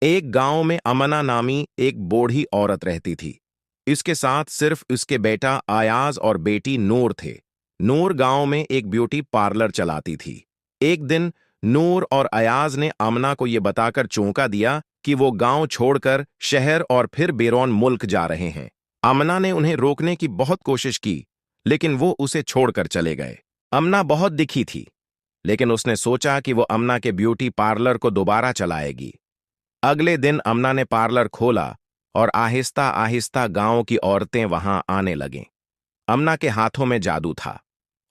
एक गांव में अमना नामी एक बूढ़ी औरत रहती थी। इसके साथ सिर्फ उसके बेटा अयाज और बेटी नूर थे। नूर गांव में एक ब्यूटी पार्लर चलाती थी। एक दिन नूर और अयाज ने अमना को यह बताकर चौंका दिया कि वो गांव छोड़कर शहर और फिर बैरून मुल्क जा रहे हैं। अमना ने उन्हें रोकने की बहुत कोशिश की, लेकिन वो उसे छोड़कर चले गए। अमना बहुत दुखी थी, लेकिन उसने सोचा कि वो अमना के ब्यूटी पार्लर को दोबारा चलाएगी। अगले दिन अमना ने पार्लर खोला और आहिस्ता आहिस्ता गांव की औरतें वहां आने लगीं। अमना के हाथों में जादू था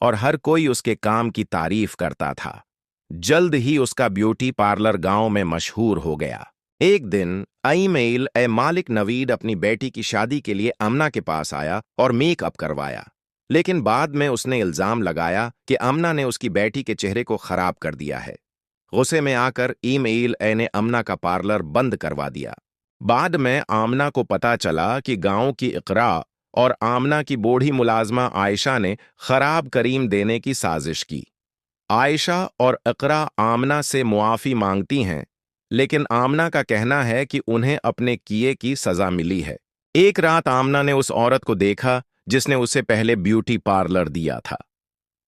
और हर कोई उसके काम की तारीफ करता था। जल्द ही उसका ब्यूटी पार्लर गांव में मशहूर हो गया। एक दिन ईमेल ए मालिक नवीद अपनी बेटी की शादी के लिए अमना के पास आया और मेकअप करवाया, लेकिन बाद में उसने इल्जाम लगाया कि अमना ने उसकी बेटी के चेहरे को खराब कर दिया है। गुस्से में आकर ईमेल ए ने अमना का पार्लर बंद करवा दिया। बाद में आमना को पता चला कि गांव की इकरा और आमना की बूढ़ी मुलाजमा आयशा ने खराब करीम देने की साजिश की। आयशा और इकरा आमना से मुआफी मांगती हैं, लेकिन आमना का कहना है कि उन्हें अपने किए की सजा मिली है। एक रात आमना ने उस औरत को देखा जिसने उसे पहले ब्यूटी पार्लर दिया था।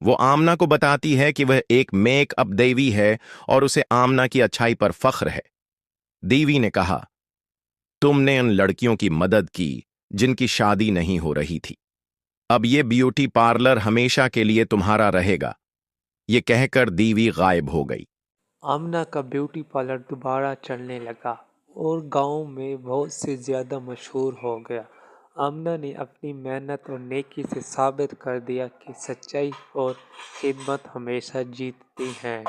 वो आमना को बताती है कि वह एक मेकअप देवी है और उसे आमना की अच्छाई पर फख्र है। देवी ने कहा, तुमने उन लड़कियों की मदद की जिनकी शादी नहीं हो रही थी। अब ये ब्यूटी पार्लर हमेशा के लिए तुम्हारा रहेगा। ये कहकर देवी गायब हो गई। आमना का ब्यूटी पार्लर दोबारा चलने लगा और गांव में बहुत से ज़्यादा मशहूर हो गया। आमना ने अपनी मेहनत और नेकी से साबित कर दिया कि सच्चाई और खिदमत हमेशा जीतती हैं।